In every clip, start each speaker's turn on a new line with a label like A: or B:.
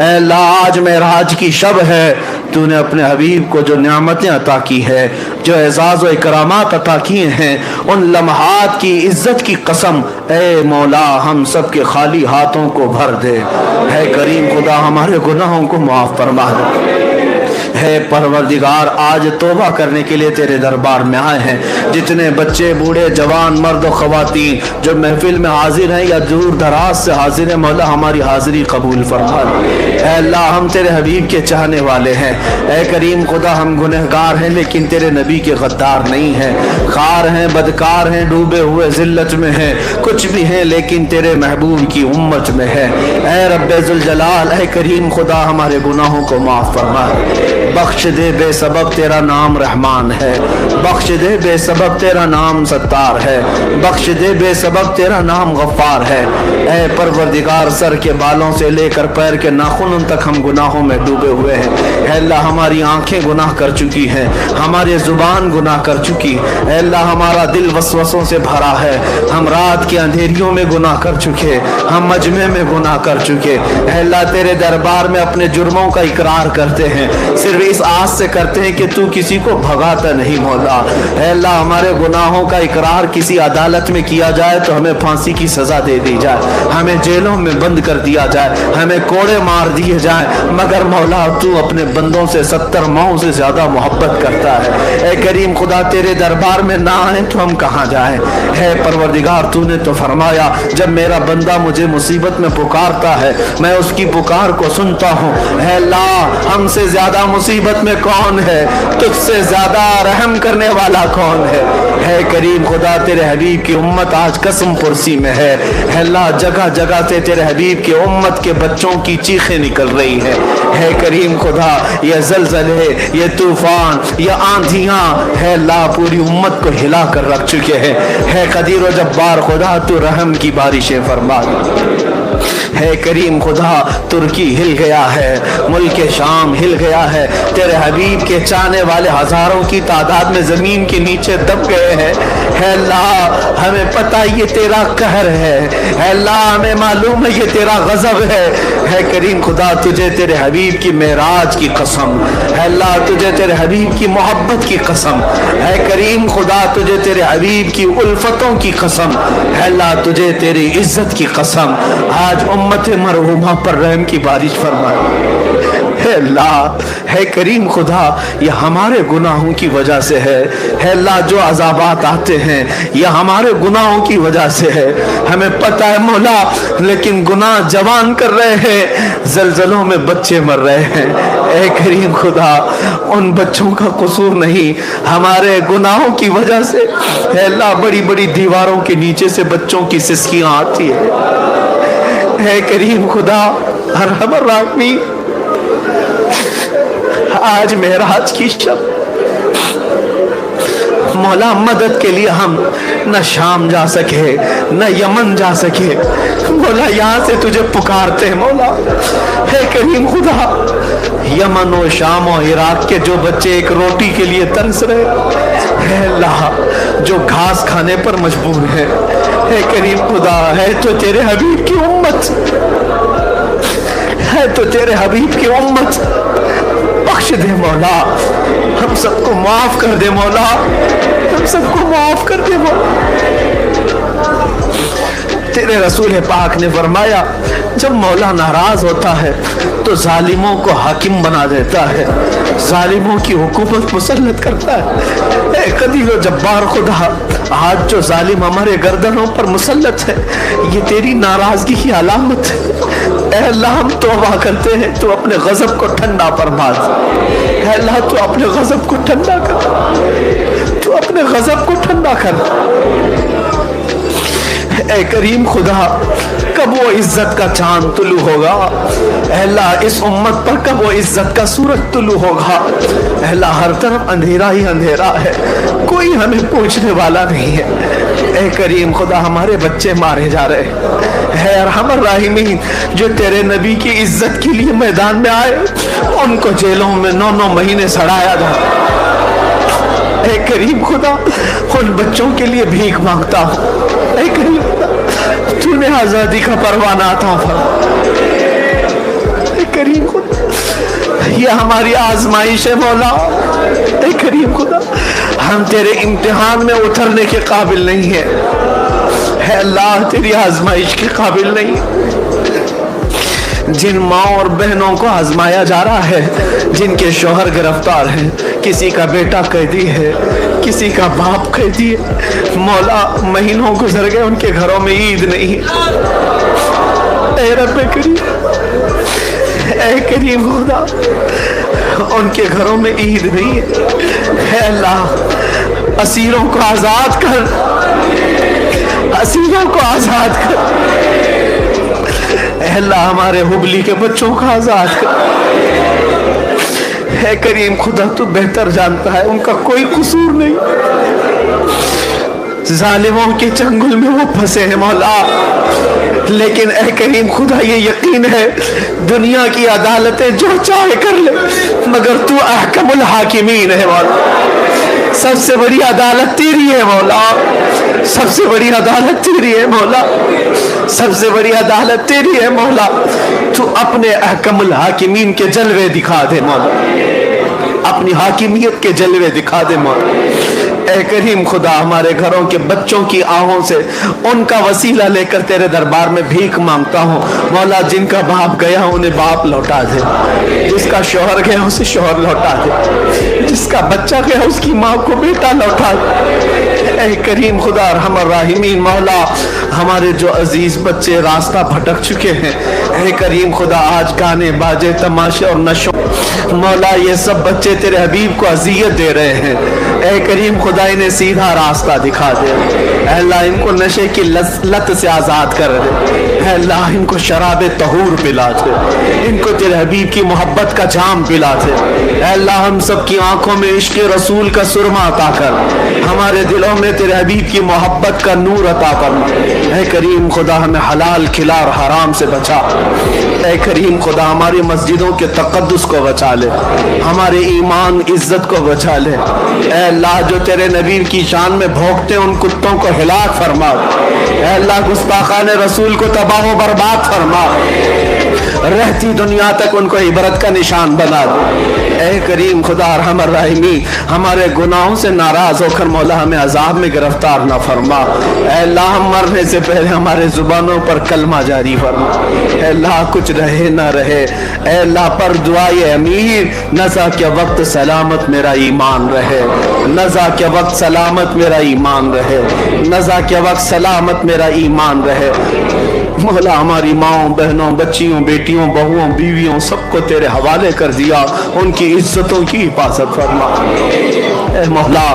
A: اے اللہ آج معراج کی شب ہے، تو نے اپنے حبیب کو جو نعمتیں عطا کی ہے، جو اعزاز و اکرامات عطا کیے ہیں، ان لمحات کی عزت کی قسم اے مولا ہم سب کے خالی ہاتھوں کو بھر دے۔ اے کریم خدا ہمارے گناہوں کو معاف فرما دے۔ ہے پروردگار آج توبہ کرنے کے لیے تیرے دربار میں آئے ہیں، جتنے بچے بوڑھے جوان مرد و خواتین جو محفل میں حاضر ہیں یا دور دراز سے حاضر ہیں، مولا ہماری حاضری قبول فرما۔ اے اللہ ہم تیرے حبیب کے چاہنے والے ہیں، اے کریم خدا ہم گنہگار ہیں لیکن تیرے نبی کے غدار نہیں ہیں، خار ہیں بدکار ہیں ڈوبے ہوئے ذلت میں ہیں، کچھ بھی ہیں لیکن تیرے محبوب کی امت میں ہے۔ اے رب ذوالجلال اے کریم خدا ہمارے گناہوں کو معاف فرما، بخش دے بے سبب تیرا نام رحمان ہے، بخش دے بے سبب تیرا نام ستار ہے، بخش دے بے سبب تیرا نام غفار ہے۔ اے پروردگار سر کے بالوں سے لے کر پیر کے ناخنوں تک ہم گناہوں میں ڈوبے ہوئے ہیں۔ اے اللہ ہماری آنکھیں گناہ کر چکی ہیں، ہماری زبان گناہ کر چکی، اے اللہ ہمارا دل وسوسوں سے بھرا ہے، ہم رات کے اندھیریوں میں گناہ کر چکے، ہم مجمع میں گناہ کر چکے۔ اے اللہ تیرے دربار میں اپنے جرموں کا اقرار کرتے ہیں، صرف اس آس سے کرتے ہیں کہ تو کسی کو بھگاتا نہیں مولا۔ اے اللہ ہمارے گناہوں کا اقرار کسی عدالت میں کیا جائے تو ہمیں پھانسی کی سزا دے دی جائے، ہمیں جیلوں میں بند کر دیا جائے، ہمیں کوڑے مار دیے جائیں، مگر مولا تو اپنے بندوں سے 70 ماؤں سے زیادہ محبت کرتا ہے۔ اے کریم خدا تیرے دربار میں نہ آئیں تو ہم کہاں جائیں؟ اے پروردگار تو نے تو فرمایا جب میرا بندہ مجھے مصیبت میں پکارتا ہے میں اس کی پکار کو سنتا ہوں۔ اے اللہ ہم سے زیادہ مصیبت میں کون ہے؟ تجھ سے زیادہ رحم کرنے والا کون ہے؟ اے کریم خدا تیرے حبیب کی امت آج قسم پرسی میں ہے۔ اے اللہ جگہ جگہ سے تیرے حبیب کی امت کے بچوں کی چیخیں نکل رہی ہے۔ اے کریم خدا یہ زلزلے یہ طوفان یہ آندھیاں اے اللہ پوری امت کو ہلا کر رکھ چکے ہیں۔ اے قدیر و جبار خدا تو رحم کی بارشیں فرما دے۔ اے کریم خدا ترکی ہل گیا ہے، ملک شام ہل گیا ہے، تیرے حبیب کے چاہنے والے ہزاروں کی تعداد میں زمین کے نیچے دب گئے ہیں۔ اے اللہ ہمیں پتہ یہ تیرا قہر ہے، اے اللہ ہمیں معلوم ہے یہ تیرا غضب ہے۔ اے کریم خدا تجھے تیرے حبیب کی معراج کی قسم، اے اللہ تجھے تیرے حبیب کی محبت کی قسم، اے کریم خدا تجھے تیرے حبیب کی الفتوں کی قسم، اے اللہ تجھے تیری عزت کی قسم آج امت مرحومہ پر رحم کی بارش فرمائے۔ اے اللہ اے کریم خدا یہ ہمارے گناہوں کی وجہ سے ہے، اے اللہ جو عذابات آتے ہیں یہ ہمارے گناہوں کی وجہ سے ہے، ہمیں پتہ ہے مولا لیکن گناہ جوان کر رہے ہیں، زلزلوں میں بچے مر رہے ہیں۔ اے کریم خدا ان بچوں کا قصور نہیں، ہمارے گناہوں کی وجہ سے اے اللہ بڑی بڑی دیواروں کے نیچے سے بچوں کی سسکیاں آتی ہے۔ اے کریم خدا ارحم الراحمین آج معراج کی شب مولا مدد کے لیے ہم نہ شام جا سکے نہ یمن جا سکے، مولا یہاں سے تجھے پکارتے ہیں مولا۔ اے کریم خدا یمن و شام و عراق کے جو بچے ایک روٹی کے لیے ترس رہے، اے اللہ جو گھاس کھانے پر مجبور ہے، اے کریم خدا ہے تو تیرے حبیب کی امت، ہے تو تیرے حبیب کی امت، بخش دے مولا، ہم سب کو معاف کر دے مولا، ہم سب کو معاف کر دے مولا۔ تیرے رسول پاک نے فرمایا جب مولا ناراض ہوتا ہے تو ظالموں کو حاکم بنا دیتا ہے، ظالموں کی حکومت مسلط کرتا ہے۔ اے قدیر و جبار خدا آج جو ظالم ہمارے گردنوں پر مسلط ہے یہ تیری ناراضگی کی علامت ہے۔ اے اللہ ہم توبہ کرتے ہیں تو اپنے غضب کو ٹھنڈا فرما دے، اے اللہ تو اپنے غضب کو ٹھنڈا کر، تو اپنے غضب کو ٹھنڈا کر۔ اے کریم خدا کب وہ عزت کا چاند طلوع ہوگا؟ اے اللہ اس امت پر کب وہ عزت کا سورج طلوع ہوگا؟ اے اللہ ہر طرف اندھیرا ہی اندھیرا ہے، کوئی ہمیں پوچھنے والا نہیں ہے۔ اے کریم خدا ہمارے بچے مارے جا رہے، اے ارحم الراحمین جو تیرے نبی کی عزت کے لیے میدان میں آئے ان کو جیلوں میں 9 مہینے سڑایا جاتا۔ اے کریم خدا ان بچوں کے لیے بھیک مانگتا ہوں، اے کریم خدا تو نے آزادی کا پروانہ عطا فرما۔ کریم خدا یہ ہماری آزمائش ہے مولا. اے کریم خدا ہم تیرے امتحان میں اترنے کے قابل نہیں ہیں. اے اللہ تیری آزمائش کے قابل نہیں. جن ماں اور بہنوں کو آزمایا جا رہا ہے، جن کے شوہر گرفتار ہیں، کسی کا بیٹا قیدی ہے، کسی کا باپ قیدی ہے، مولا مہینوں گزر گئے ان کے گھروں میں عید نہیں. اے رب کریم، اے کریم خدا ان کے گھروں میں عید نہیں ہے. اے اللہ اسیروں کو آزاد کر، اسیروں کو آزاد کر. اے اللہ ہمارے حبلی کے بچوں کو آزاد کر. اے کریم خدا تو بہتر جانتا ہے ان کا کوئی قصور نہیں. ظالموں کے چنگل میں وہ پھنسے ہیں مولا، لیکن اے کریم خدا یہ یقین ہے دنیا کی عدالتیں جو چاہے کر لے مگر تو احکم الحاکمین ہے مولا. سب سے بڑی عدالت تیری ہے مولا، سب سے بڑی عدالت تیری ہے مولا، سب سے بڑی عدالت تیری ہے مولا. تو اپنے احکم الحاکمین کے جلوے دکھا دے مولا، اپنی حاکمیت کے جلوے دکھا دے مولا. اے کریم خدا ہمارے گھروں کے بچوں کی آہوں سے ان کا وسیلہ لے کر تیرے دربار میں بھیک مانگتا ہوں مولا. جن کا باپ گیا انہیں باپ لوٹا دے، جس کا شوہر گیا اسے شوہر لوٹا دے، جس کا بچہ گیا اس کی ماں کو بیٹا لوٹا دے. اے کریم خدا ارحم الراحمین مولا ہمارے جو عزیز بچے راستہ بھٹک چکے ہیں، اے کریم خدا آج گانے باجے تماشے اور نشوں مولا یہ سب بچے تیرے حبیب کو اذیت دے رہے ہیں. اے کریم خدا انہیں سیدھا راستہ دکھا دے. اے اللہ ان کو نشے کی لت سے آزاد کر دے. اے اللہ ان کو شراب طہور پلا دے، ان کو تیرے حبیب کی محبت کا جام پلا دے. اے اللہ ہم سب کی آنکھوں میں عشق رسول کا سرما عطا کر، ہمارے دلوں میں تیرے حبیب کی محبت کا نور عطا فرما. اے کریم خدا ہمیں حلال کھلا اور حرام سے بچا. اے کریم خدا ہماری مسجدوں کے تقدس کو بچا لے، ہمارے ایمان عزت کو بچا لے. اے اللہ جو تیرے نبی کی شان میں بھونکتے ان کتوں کو ہلاک فرما. اے اللہ گستاخان رسول کو تباہ و برباد فرما، رہتی دنیا تک ان کو عبرت کا نشان بنا دے. اے کریم خدا ارحم الراحمین ہمارے گناہوں سے ناراض ہو کر مولا ہمیں عذاب میں گرفتار نہ فرما. اے اللہ ہم مرنے سے پہلے ہمارے زبانوں پر کلمہ جاری فرما. اے اللہ کچھ رہے نہ رہے اے اللہ پر دعائے امیر نزا کے وقت سلامت میرا ایمان رہے، نزا کے وقت سلامت میرا ایمان رہے، نزا کے وقت سلامت میرا ایمان رہے. مولا ہماری ماؤں بہنوں بچیوں بیٹیوں بہووں بیویوں سب کو تیرے حوالے کر دیا، ان کی عزتوں کی حفاظت فرما. اے مولا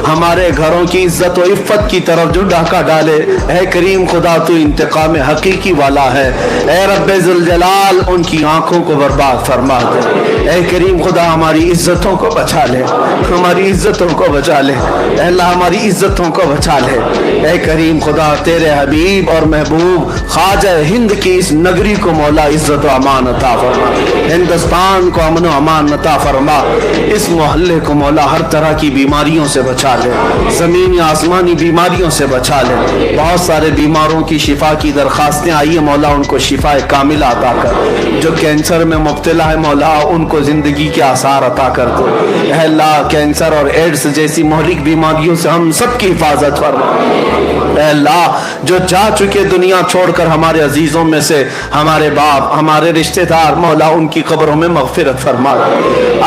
A: ہمارے گھروں کی عزت و عفت کی طرف جو ڈاکہ ڈالے، اے کریم خدا تو انتقام حقیقی والا ہے. اے رب ذوالجلال ان کی آنکھوں کو برباد فرما دے. اے کریم خدا ہماری عزتوں کو بچا لے، ہماری عزتوں کو بچا لے. اے اللہ ہماری عزتوں کو بچا لے. اے کریم خدا تیرے حبیب اور محبوب خواجہ ہند کی اس نگری کو مولا عزت و امان عطا فرما، ہندوستان کو امن و امان عطا فرما. اس محلے کو مولا ہر طرح کی بیماریوں سے بچا لے، زمینی آسمانی بیماریوں سے بچا لے. بہت سارے بیماروں کی شفا کی درخواستیں آئی ہیں مولا ان کو شفا کاملہ عطا کر. جو کینسر میں مبتلا ہے مولا ان کو زندگی کے آثار عطا کر دے. اے اللہ کینسر اور ایڈز جیسی مہلک بیماریوں سے ہم سب کی حفاظت فرما. اے اللہ جو جا چکے دنیا چھوڑ کر ہمارے عزیزوں میں سے ہمارے باپ ہمارے رشتہ دار مولا ان کی قبروں میں مغفرت فرما.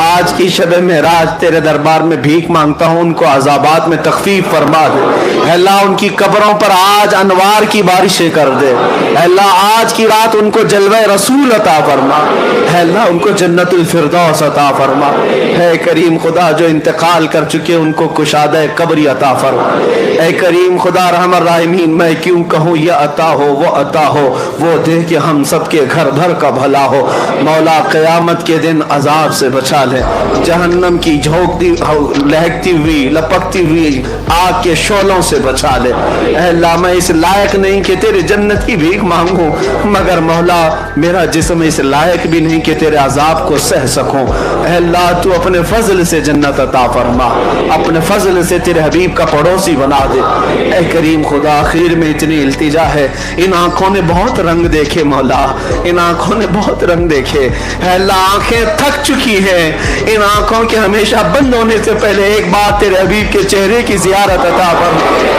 A: آج کی شب معراج تیرے دربار میں بھیک مانگتا ہوں ان کو عذابات میں تخفیف فرما دے. اے اللہ ان کی قبروں پر آج انوار کی بارشیں کر دے. اے اللہ آج کی رات ان کو جلوہ رسول عطا فرما. اے اللہ ان کو جنت الفردوس عطا فرما. اے کریم خدا جو انتقال کر چکے ان کو کشادہ قبری عطا فرما. اے کریم خدا رحم الراحمین میں کیوں کہوں یہ عطا ہو وہ عطا ہو وہ دے کہ ہم سب کے گھر بھر کا بھلا ہو. مولا قیامت کے دن عذاب سے بچا لے، جہنم کی جھونکتی لہکتی ہوئی لپکتی ہوئی آگ کے شعلوں سے بچا لے. اے اللہ میں اس لائق نہیں کہ تیرے جنت کی بھیک مانگوں، مگر مولا میرا جسم اس لائق بھی نہیں کہ تیرے عذاب کو سہ سکوں. اے اللہ تو اپنے فضل سے جنت عطا فرما، اپنے فضل سے تیرے حبیب کا پڑوسی بنا دے. اے کریم خدا آخر میں اتنی التجا ہے، ان آنکھوں نے بہت رنگ دیکھے مولا، ان آنکھوں نے بہت رنگ دیکھے، اے اللہ آنکھیں تھک چکی ہیں، ان آنکھوں کے ہمیشہ بند ہونے سے پہلے ایک بار تیرے حبیب کے چہرے کی زیارت عطا فرما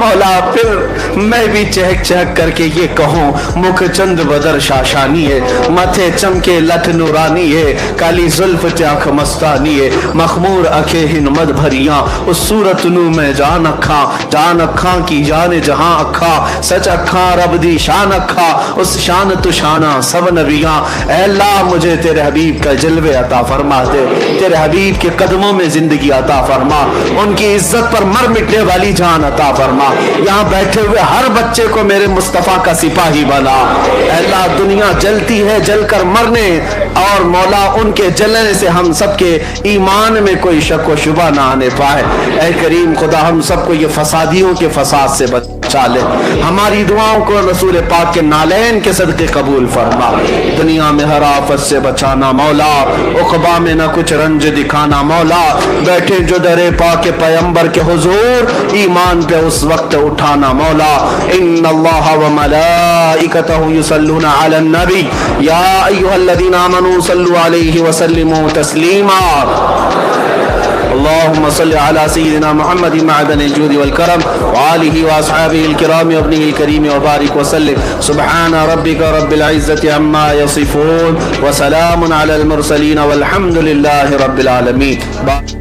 A: مولا، پھر میں بھی چہک چہک کر کے یہ کہوں مکھ چند بدر شاشانی ہے، ماتھے چمکے لٹ نورانی ہے، کالی زلف چاک مستانی ہے، مخمور اکھے ہن مد بھریاں، اس صورت نو میں جان اکھاں کی جان جہاں اکھاں، سچ اکھاں رب دی شان اکھاں، اس شان تو شانہ سب نبیاں، اے اللہ مجھے تیرے حبیب کا جلوے عطا فرما دے، تیرے حبیب کے قدموں میں زندگی عطا فرما، ان کی عزت پر مر مٹنے والی جان عطا فرما، یہاں بیٹھے ہوئے ہر بچے کو میرے مصطفیٰ کا سپاہی بنا، اے اللہ دنیا جلتی ہے جل کر مرنے، اور مولا ان کے جلنے سے ہم سب کے ایمان میں کوئی شک و شبہ نہ آنے پائے، اے کریم خدا ہم سب کو یہ فسادیوں کے فساد سے بچا لے، ہماری دعاؤں کو رسول پاک کے نالین کے صدقے قبول فرما، دنیا میں ہر آفت سے بچانا مولا، عقبہ میں نہ کچھ رنج دکھانا مولا، بیٹھے جو در پاک پیغمبر کے حضور ایمان پہ اس وقت اٹھانا مولا، ان اللہ و ملائکتہ یصلون علی النبی یا ایھا الذین آمنوا صلوا علیہ وسلموا تسلیما، اللهم صل على سيدنا محمد معدن الجود والكرم وآله وأصحابه الكرام وابنه الكريم وبارك وسلم، سبحان ربك رب العزة عما يصفون وسلام على المرسلين والحمد لله رب العالمين.